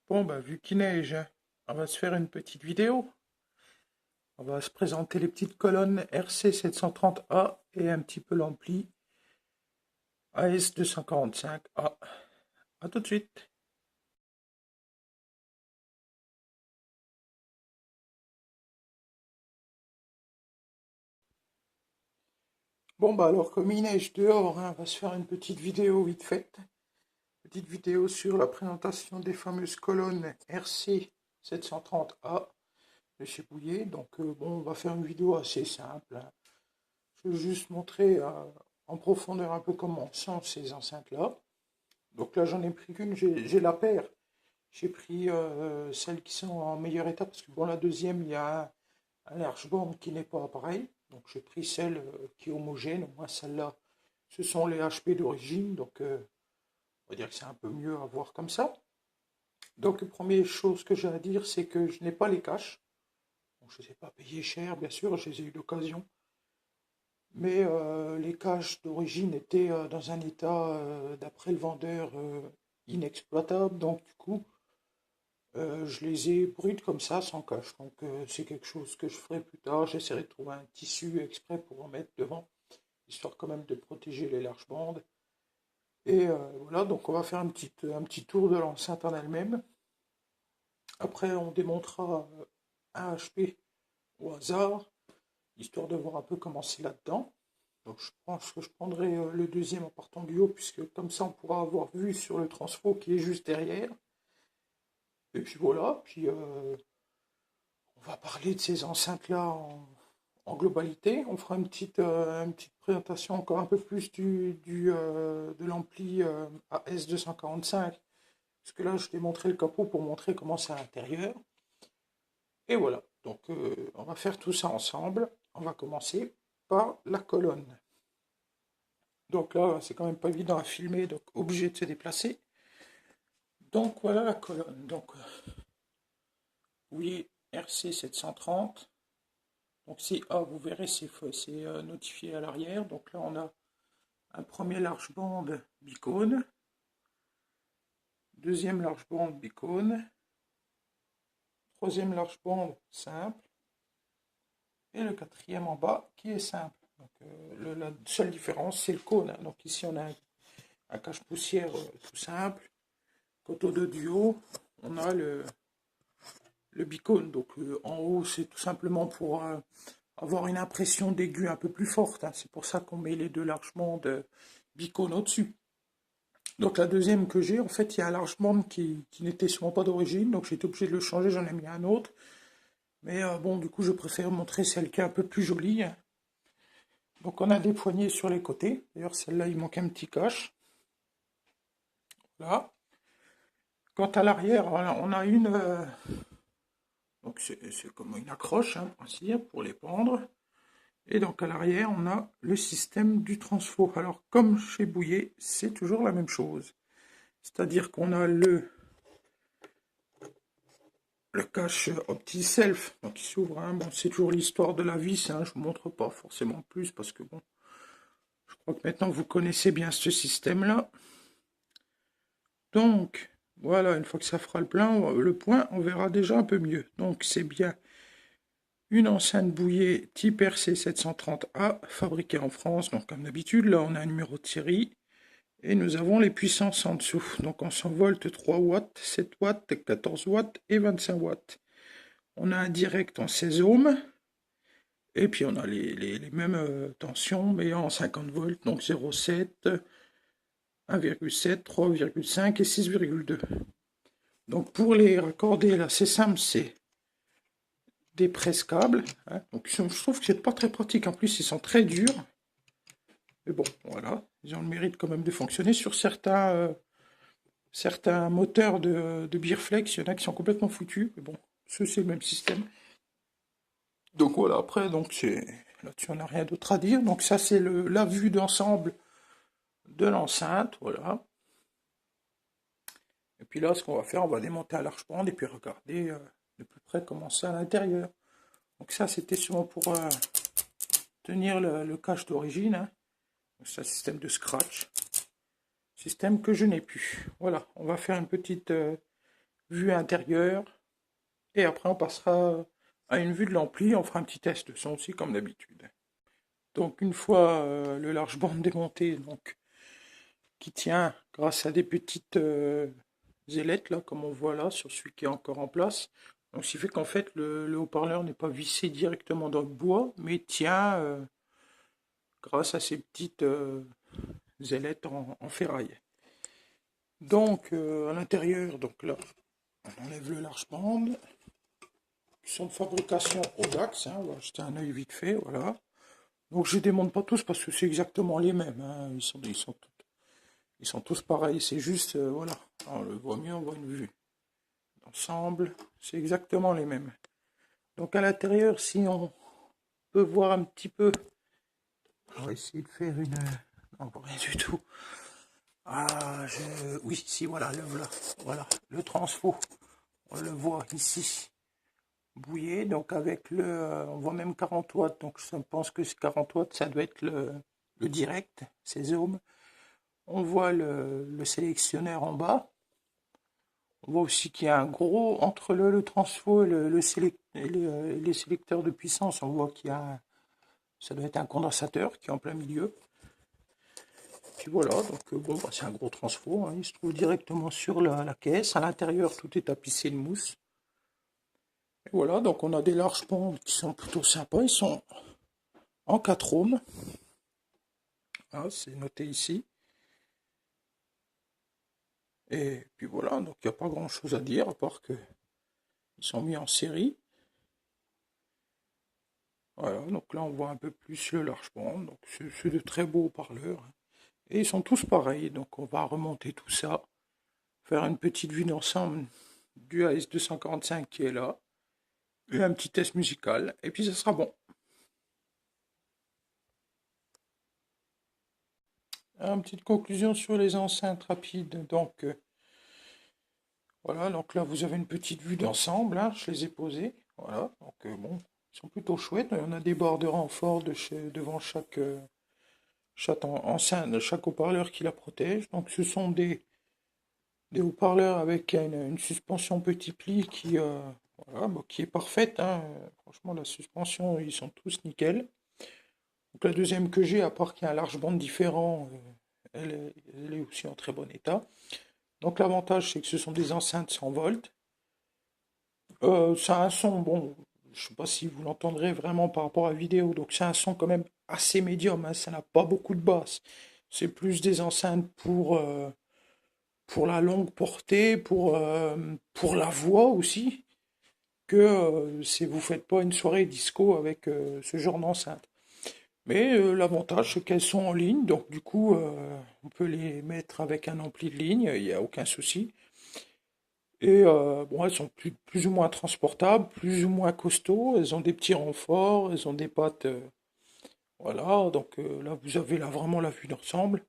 Bon, bah, vu qu'il neige, hein, on va se faire une petite vidéo. On va se présenter les petites colonnes RC730A et un petit peu l'ampli AS245A. A tout de suite. Bon, bah, alors, comme il neige dehors, hein, on va se faire une petite vidéo vite faite. Petite vidéo sur la présentation des fameuses colonnes RC730A de chez Bouillet. Donc, bon, on va faire une vidéo assez simple, hein. Je vais juste montrer en profondeur un peu comment sont ces enceintes-là. Donc là, j'en ai pris qu'une, j'ai la paire. J'ai pris celles qui sont en meilleur état, parce que pour la deuxième, il y a un large bande qui n'est pas pareil. Donc j'ai pris celle qui est homogène. Moi, celle-là, ce sont les HP d'origine. Donc on va dire que c'est un peu mieux à voir comme ça. Donc la première chose que j'ai à dire, c'est que je n'ai pas les caches. Donc, je ne les ai pas payés cher, bien sûr, je les ai eu d'occasion. Mais les caches d'origine étaient dans un état, d'après le vendeur, inexploitable. Donc du coup, je les ai brutes comme ça, sans cache. Donc c'est quelque chose que je ferai plus tard. J'essaierai de trouver un tissu exprès pour en mettre devant, histoire quand même de protéger les larges bandes. Et voilà, donc on va faire un petit tour de l'enceinte en elle-même. Après, on démontera un HP au hasard, histoire de voir un peu comment c'est là-dedans. Donc je pense que je prendrai le deuxième en partant du haut, puisque comme ça on pourra avoir vue sur le transfo qui est juste derrière. Et puis voilà, puis on va parler de ces enceintes-là en globalité. On fera une petite présentation encore un peu plus de l'ampli AS245. Parce que là, je t'ai montré le capot pour montrer comment c'est à l'intérieur. Et voilà. Donc, on va faire tout ça ensemble. On va commencer par la colonne. Donc là, c'est quand même pas évident à filmer, donc obligé de se déplacer. Donc voilà la colonne. Donc, oui, RC730. Donc c'est A, vous verrez, c'est notifié à l'arrière. Donc là, on a un premier large bande bicône, deuxième large bande bicône, troisième large bande simple, et le quatrième en bas qui est simple. Donc la seule différence, c'est le cône, hein. Donc ici, on a un cache-poussière tout simple. Quant au dos du haut, on a le bicône. Donc en haut, c'est tout simplement pour avoir une impression d'aigu un peu plus forte, hein. C'est pour ça qu'on met les deux larges bandes bicônes au-dessus. Donc la deuxième que j'ai, en fait, il y a un large bande qui n'était sûrement pas d'origine, donc j'ai été obligé de le changer, j'en ai mis un autre. Mais bon, du coup, je préfère montrer celle qui est un peu plus jolie, hein. Donc on a des poignées sur les côtés. D'ailleurs, celle-là, il manque un petit cache. Là. Quant à l'arrière, on a une... donc c'est comme une accroche, hein, pour ainsi dire, pour les pendre. Et donc à l'arrière, on a le système du transfo. Alors comme chez Bouillet, c'est toujours la même chose. C'est-à-dire qu'on a le cache OptiSelf, donc il s'ouvre, hein. Bon, c'est toujours l'histoire de la vis, hein. Je vous montre pas forcément plus parce que bon, je crois que maintenant vous connaissez bien ce système-là. Donc voilà, une fois que ça fera le point, on verra déjà un peu mieux. Donc c'est bien une enceinte Bouillet type RC730A, fabriquée en France. Donc comme d'habitude, là on a un numéro de série. Et nous avons les puissances en dessous. Donc en 100 volts, 3 watts, 7 watts, 14 watts et 25 watts. On a un direct en 16 ohms. Et puis on a les mêmes tensions, mais en 50 volts. Donc 0,7, 1,7, 3,5 et 6,2. Donc pour les raccorder là, c'est simple, c'est des presse-câbles, hein. Donc je trouve que c'est pas très pratique. En plus, ils sont très durs. Mais bon, voilà. Ils ont le mérite quand même de fonctionner sur certains moteurs de Beerflex, il y en a qui sont complètement foutus, mais bon, c'est le même système. Donc voilà, après, donc là-dessus on n'a rien d'autre à dire. Donc ça c'est la vue d'ensemble de l'enceinte, voilà. Et puis là, ce qu'on va faire, on va démonter à l'arche-bande et puis regarder de plus près comment c'est à l'intérieur. Donc ça, c'était sûrement pour tenir le cache d'origine, hein. C'est un système de scratch, système que je n'ai plus. Voilà, on va faire une petite vue intérieure, et après on passera à une vue de l'ampli, on fera un petit test de son aussi comme d'habitude. Donc une fois le large bande démonté, donc qui tient grâce à des petites ailettes là, comme on voit là sur celui qui est encore en place. Donc ce qui fait qu'en fait le haut-parleur n'est pas vissé directement dans le bois, mais tient grâce à ces petites ailettes en ferraille. Donc à l'intérieur, donc là, on enlève le large bande, qui sont de fabrication Audax, hein, on va jeter un œil vite fait, voilà. Donc je ne démonte pas tous parce que c'est exactement les mêmes, hein. Ils sont tous pareils, c'est juste, voilà, on le voit mieux, on voit une vue. Ensemble, c'est exactement les mêmes. Donc à l'intérieur, si on peut voir un petit peu, on va essayer de faire une... Non, rien du tout. Ah, oui, si, voilà, voilà, le transfo, on le voit ici, bouillé, donc avec on voit même 40 watts, donc je pense que c'est 40 watts, ça doit être le direct, c'est ohms. On voit le sélectionneur en bas. On voit aussi qu'il y a un gros, entre le transfo et les sélecteurs de puissance, on voit qu'il y a, ça doit être un condensateur qui est en plein milieu. Puis voilà, donc bon, bah, c'est un gros transfo, hein, il se trouve directement sur la caisse. À l'intérieur, tout est tapissé de mousse. Et voilà, donc on a des larges bandes qui sont plutôt sympas, ils sont en 4 ohms. Ah, c'est noté ici. Et puis voilà, donc il n'y a pas grand chose à dire, à part que ils sont mis en série. Voilà, donc là on voit un peu plus le large band, donc c'est de très beaux haut-parleurs. Et ils sont tous pareils, donc on va remonter tout ça, faire une petite vue d'ensemble du AS245 qui est là, et un petit test musical, et puis ça sera bon. Une petite conclusion sur les enceintes rapides, donc voilà, donc là vous avez une petite vue d'ensemble, hein, je les ai posées, voilà, donc bon, ils sont plutôt chouettes, on a des bords de renfort devant chaque enceinte, chaque haut-parleur qui la protège, donc ce sont des haut-parleurs avec une suspension petit pli voilà, bon, qui est parfaite, hein. Franchement la suspension, ils sont tous nickel. Donc la deuxième que j'ai, à part qu'il y a un large bande différent, elle est aussi en très bon état. Donc l'avantage c'est que ce sont des enceintes 100 volts. Ça a un son, bon, je ne sais pas si vous l'entendrez vraiment par rapport à la vidéo, donc c'est un son quand même assez médium, hein, ça n'a pas beaucoup de basse. C'est plus des enceintes pour la longue portée, pour la voix aussi, que si vous faites pas une soirée disco avec ce genre d'enceinte. Mais l'avantage c'est qu'elles sont en ligne, donc du coup on peut les mettre avec un ampli de ligne, il n'y a aucun souci. Et bon, elles sont plus ou moins transportables, plus ou moins costauds, elles ont des petits renforts, elles ont des pattes, voilà, donc là vous avez là vraiment la vue d'ensemble.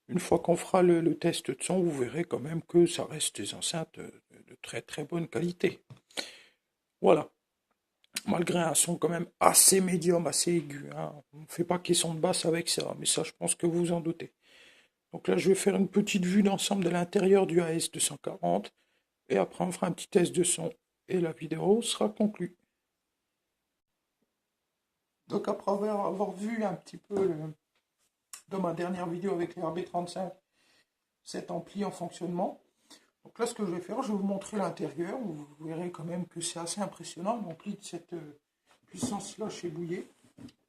Une fois qu'on fera le test de son, vous verrez quand même que ça reste des enceintes de très très bonne qualité. Voilà, malgré un son quand même assez médium, assez aigu, hein. On ne fait pas question de basse avec ça, mais ça je pense que vous vous en doutez. Donc là je vais faire une petite vue d'ensemble de l'intérieur du AS240. Et après, on fera un petit test de son et la vidéo sera conclue. Donc après avoir vu un petit peu dans ma dernière vidéo avec les RB35 cet ampli en fonctionnement, donc là ce que je vais faire, je vais vous montrer l'intérieur. Vous verrez quand même que c'est assez impressionnant l'ampli de cette puissance là chez Bouillet.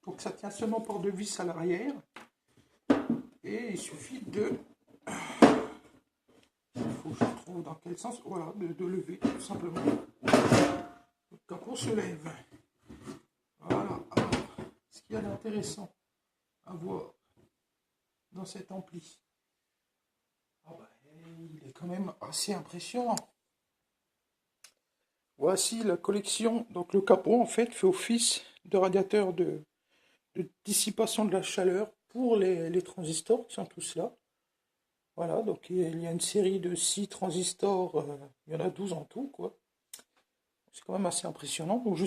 Donc ça tient seulement par deux vis à l'arrière. Et il suffit de... Il faut que je trouve dans quel sens. Voilà, de lever tout simplement. Le capot se lève. Voilà. Alors, ce qu'il y a d'intéressant à voir dans cet ampli, ah bah, il est quand même assez impressionnant. Voici la collection. Donc le capot en fait fait office de radiateur de dissipation de la chaleur pour les transistors qui sont tous là. Voilà, donc il y a une série de 6 transistors, il y en a 12 en tout, quoi. C'est quand même assez impressionnant. Donc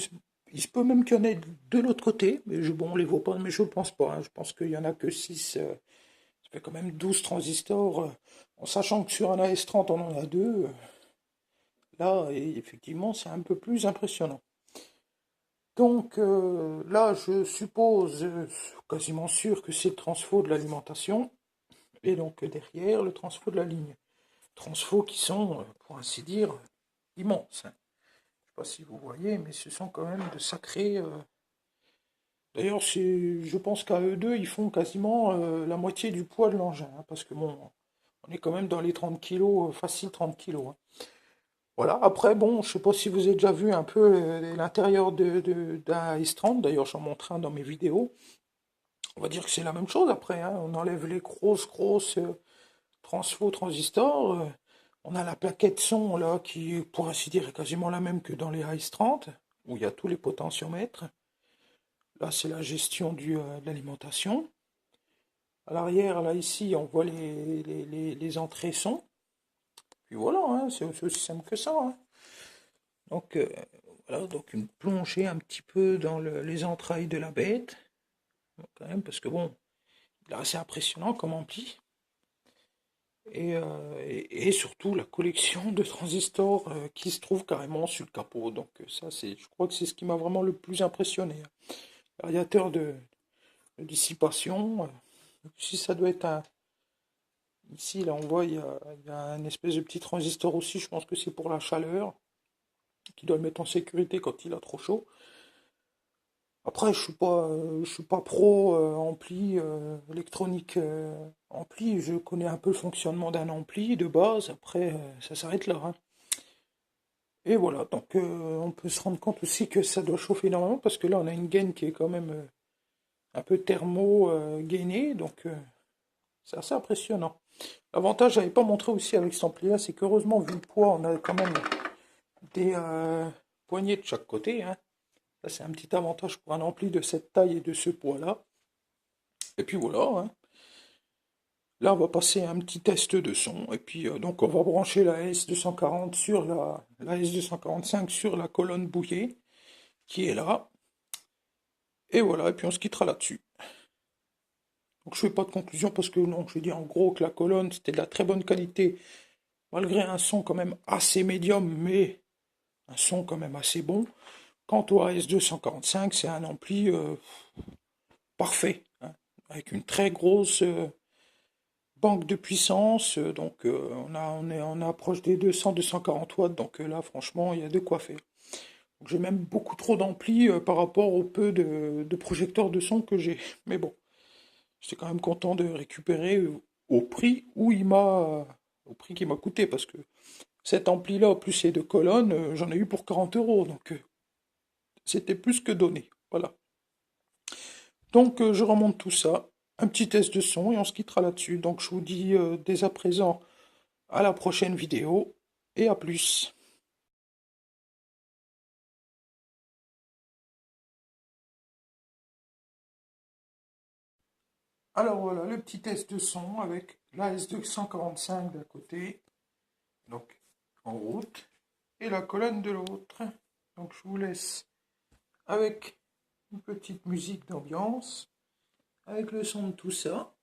il se peut même qu'il y en ait de l'autre côté, mais bon, on les voit pas, mais je ne pense pas, hein. Je pense qu'il y en a que 6. Ça fait quand même 12 transistors, en sachant que sur un AS30 on en a 2. Là, et effectivement, c'est un peu plus impressionnant. Donc là, je suppose, quasiment sûr que c'est le transfo de l'alimentation, et donc derrière, le transfo de la ligne. Transfo qui sont, pour ainsi dire, immenses, hein. Je sais pas si vous voyez, mais ce sont quand même de sacrés... D'ailleurs, je pense qu'à eux deux, ils font quasiment la moitié du poids de l'engin, hein, parce que bon, on est quand même dans les 30 kilos, facile 30 kilos, hein. Voilà, après, bon, je sais pas si vous avez déjà vu un peu l'intérieur d'un S30, d'ailleurs j'en montre un dans mes vidéos. On va dire que c'est la même chose après, hein. On enlève les grosses transfo transistors. On a la plaquette son là qui, pour ainsi dire, est quasiment la même que dans les AS30, où il y a tous les potentiomètres. Là, c'est la gestion de l'alimentation. À l'arrière, là, ici, on voit les entrées son. Puis voilà, hein, c'est aussi simple que ça, hein. Donc, voilà, donc une plongée un petit peu dans les entrailles de la bête, quand même, parce que bon, il est assez impressionnant comme ampli. Et surtout la collection de transistors qui se trouve carrément sur le capot. Donc ça, je crois que c'est ce qui m'a vraiment le plus impressionné, hein. Radiateur de dissipation. Si ça doit être un... Ici, là, on voit, il y a un espèce de petit transistor aussi. Je pense que c'est pour la chaleur, qui doit le mettre en sécurité quand il a trop chaud. Après, je suis pas pro ampli, électronique ampli. Je connais un peu le fonctionnement d'un ampli de base. Après, ça s'arrête là, hein. Et voilà, donc on peut se rendre compte aussi que ça doit chauffer énormément parce que là on a une gaine qui est quand même un peu thermo-gainée, donc c'est assez impressionnant. L'avantage, j'avais pas montré aussi avec cet ampli là, c'est qu'heureusement vu le poids, on a quand même des poignées de chaque côté, hein. Ça c'est un petit avantage pour un ampli de cette taille et de ce poids là. Et puis voilà, hein. Là on va passer un petit test de son, et puis donc on va brancher la S240 sur la S245 sur la colonne bouillée qui est là. Et voilà, et puis on se quittera là-dessus. Donc je fais pas de conclusion parce que non, je dis en gros que la colonne c'était de la très bonne qualité, malgré un son quand même assez médium, mais un son quand même assez bon. Quant au AS245, c'est un ampli parfait, hein, avec une très grosse banque de puissance, donc on approche des 200-240 watts, donc là franchement il y a de quoi faire. J'ai même beaucoup trop d'amplis par rapport au peu de projecteurs de son que j'ai. Mais bon, j'étais quand même content de récupérer au prix au prix qui m'a coûté, parce que cet ampli-là, plus ces deux colonnes, j'en ai eu pour 40 euros, donc c'était plus que donné. Voilà. Donc je remonte tout ça, un petit test de son et on se quittera là-dessus. Donc je vous dis dès à présent à la prochaine vidéo et à plus. Alors voilà, le petit test de son avec la S245 d'un côté, donc en route, et la colonne de l'autre. Donc je vous laisse avec une petite musique d'ambiance, avec le son de tout ça,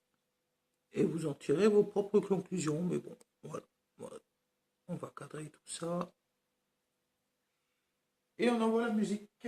et vous en tirez vos propres conclusions. Mais bon, voilà, voilà. On va cadrer tout ça, et on envoie la musique.